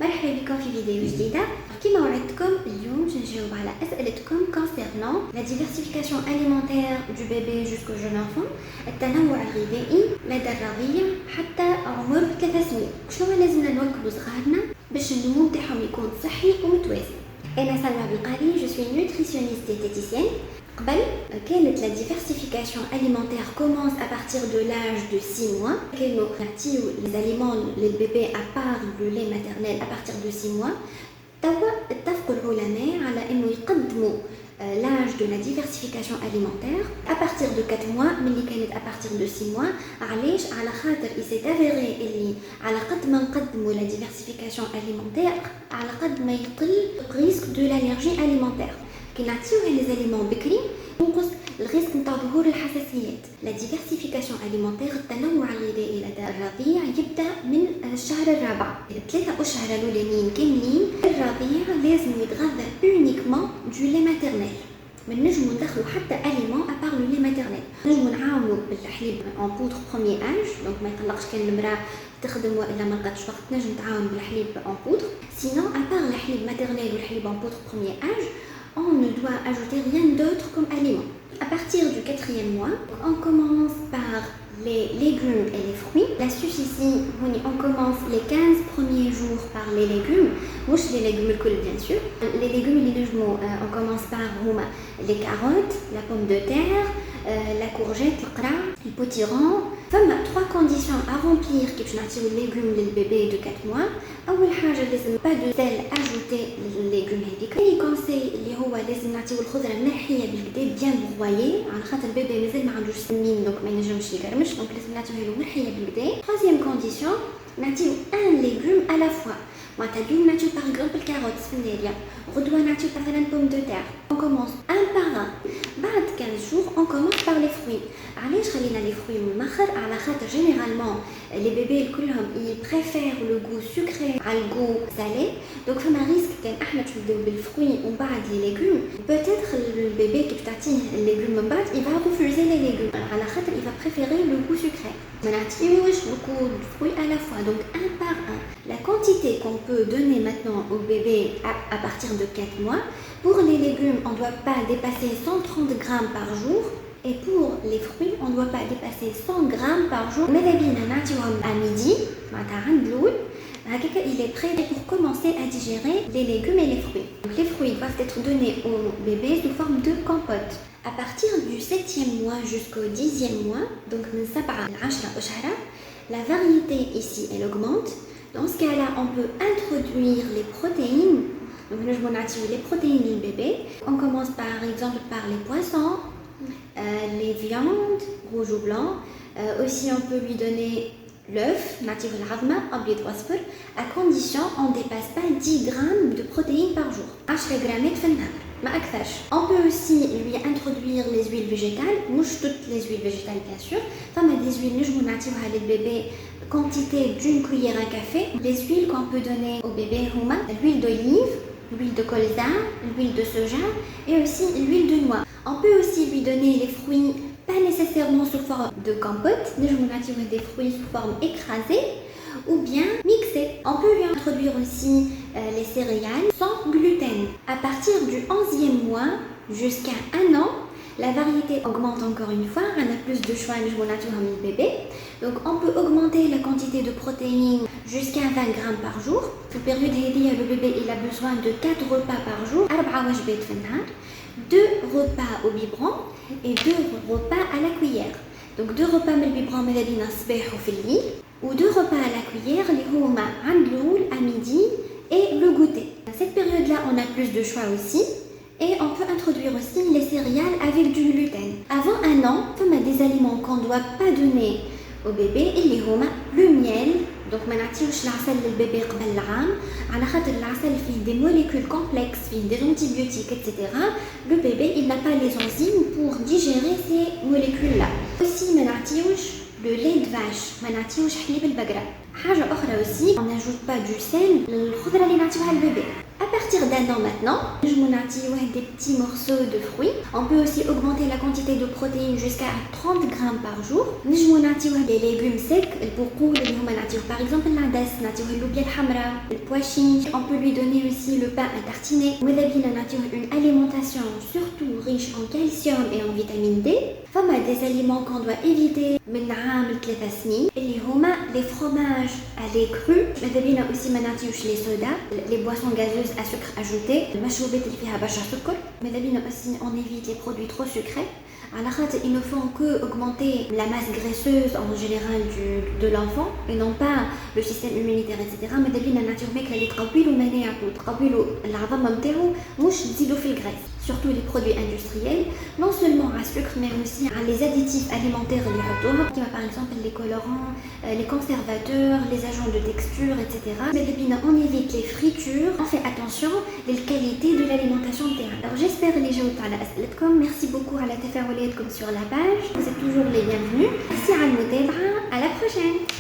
مرحبا بكم في فيديو جديدة. كما وعدتكم اليوم نجاوب على أسئلتكم concernant la diversification alimentaire du bébé jusqu'au jeune enfant، التنوع الغذائي مدى الرضيع حتى عمر 3 سنين. شنو لازمنا نوكلوا صغارنا باش النمو نتاعهم يكون صحي ومتوازن؟ أنا سلمى بالقاري، je suis nutritionniste diététicienne. قبل كانت la diversification alimentaire commence à partir de l'âge de 6 mois. كانوا نعطيو les aliments للبيبي à part le lait maternel à partir de 6 mois. توا اتفقوا العلماء على انه يقدموا l'âge de la diversification alimentaire à partir de 4 mois ملي كانت à partir de 6 mois. علاش؟ على خاطر il s'est avéré اللي على قد ما نقدموا la diversification alimentaire على قد ما يقل risque de l'allergie alimentaire. كي نعطيوه لي زاليمون بكري ينقص الريسك نتاع ظهور الحساسيات. لا ديفيرسيفيكاسيون اليمونتير التنوع الغذائي لدى الرضيع يبدا من الشهر الرابع. 3 أشهر الاولانيين كاملين الرضيع لازم يتغذى اونيكمون دو لي ماتيرنيل. ما نجمو ندخلو حتى اليمون ابار لو لي ماتيرنيل. نجمو نعاونو بالحليب اون بودر بروميير اج، دونك ما يقلقش كان المراه تخدم والا ما لقاتش وقت نجم تعاون بالحليب اون بودر. سينون ابار الحليب ماتيرنيل والحليب اون بودر بروميير اج on ne doit ajouter rien d'autre comme aliment. À partir du 4e mois, on commence par les légumes et les fruits. L'astuce ici, on commence les 15 premiers jours par les légumes. Mouch les légumes le col bien sûr. Les légumes, on commence par les carottes, la pomme de terre, la courgette, le cra, le potiron. Femme 3 conditions à remplir qui peuvent nâtir les légumes le bébé de 4 mois. أول حاجة لازم pas de sel ajouté les légumes هذيك. اللي conseil اللي هو لازم نعطيو الخضرة منحية بالكدا bien broyée على خاطر البيبي مازال ما عندوش سنين دونك ما ينجمش يقرمش، دونك لازم نعطيوه له منحية بالكدا. Troisième condition نعطيو un légume à la fois. معناتها اليوم نعطيو par exemple الكاروت سفندية، غدوة نعطيو مثلا pomme de terre. On commence un par un. بعد 15 jours on commence par les fruits. علاش خلينا لي fruits من المخر؟ على خاطر généralement les bébés كلهم ils préfèrent le goût sucré على الgoût salé. donc فما ريسك كان احنا باش نبداو بالفروي ومن بعد لي ليغوم peut-être البيبي كي تعطيه الليغوم من بعد il va refuser les légumes على خاطر il va préférer le goût sucré. ما نعطيوش beaucoup de fruits à la fois, donc un par un. La quantité qu'on peut donner maintenant au bébé à partir de 4 mois, pour les légumes on ne doit pas dépasser 130 grammes par jour. Et pour les fruits, on ne doit pas dépasser 100 grammes par jour. Mais à midi, il est prêt pour commencer à digérer les légumes et les fruits. Donc, les fruits doivent être donnés au bébé sous forme de compote. À partir du 7e mois jusqu'au 10e mois, donc la variété ici elle augmente. Dans ce cas-là, on peut introduire les protéines. Donc, les protéines du bébé. On commence par exemple par les poissons. Les viandes rouges ou blancs. Aussi on peut lui donner l'œuf natif العظمة أبيض وأصفر à condition on ne dépasse pas 10 grammes de protéines par jour. 10 grammes في النهار ما أكثرش. On peut aussi lui introduire les huiles végétales, مش toutes les huiles végétales bien sûr. فما des huiles نجمو نعطيوها للبيبي quantité d'une cuillère à café. Les huiles qu'on peut donner au bébé هما l'huile d'olive, l'huile de colza, l'huile de soja et aussi l'huile de noix. On peut aussi lui donner les fruits, pas nécessairement sous forme de compote, mais je vous des fruits sous forme écrasée ou bien mixée. On peut lui introduire aussi les céréales sans gluten. À partir du 11e mois jusqu'à 1 an, la variété augmente encore une fois, on a plus de choix le bébé. Donc on peut augmenter la quantité de protéines jusqu'à 20 grammes par jour. Cette période le bébé il a besoin de 4 repas par jour, 2 repas au biberon et 2 repas à la cuillère. Donc 2 repas au biberon ou 2 repas à la cuillère à midi et le goûter. À cette période-là, on a plus de choix aussi. Et on peut introduire aussi les céréales avec du gluten. Avant 1 an, on a des aliments qu'on ne doit pas donner au bébé. Le miel. Donc ما نعطيوش العسل للبيبي قبل العام على خاطر العسل فيه des molécules complexes, فيه des antibiotiques, etc. Le bébé il n'a pas les enzymes pour digérer ces molécules là. Aussi ما نعطيوش le lait de vache, ما نعطيوش حليب البقرة. حاجة أخرى aussi on n'ajoute pas du sel للخضرة اللي نعطيوها للبيبي. À partir d'un an maintenant, je m'en des petits morceaux de fruits. On peut aussi augmenter la quantité de protéines jusqu'à 30 grammes par jour. Je m'en des légumes secs, par exemple l'adass, le loubia hamra, le pois chiche. On peut lui donner aussi le pain à tartiner. Une alimentation surtout riche en calcium et en vitamine D. Des aliments qu'on doit éviter من عام 3 سنين اللي هما les fromages à lait cru. aussi les sodas, les boissons gazeuses à sucre ajouté, المشروبات اللي فيها برشا سكر. aussi on évite les produits trop sucrés. Ils ne font que augmenter la masse graisseuse en général de l'enfant et non pas le système immunitaire, etc. Mais la nature اللي تقويلو مناعته تقويلو العظام نتاعو مش تزيدو في الgraisse. Surtout les produits industriels, non seulement à sucre mais aussi à les additifs alimentaires comme par exemple les colorants, les conservateurs, les agents de texture, etc. Mais on évite les fritures, on fait attention à la qualité de l'alimentation de terrain. Alors j'espère les gens merci beaucoup à la تفاعلاتكم sur la page, vous êtes toujours les bienvenus. Merci à la prochaine.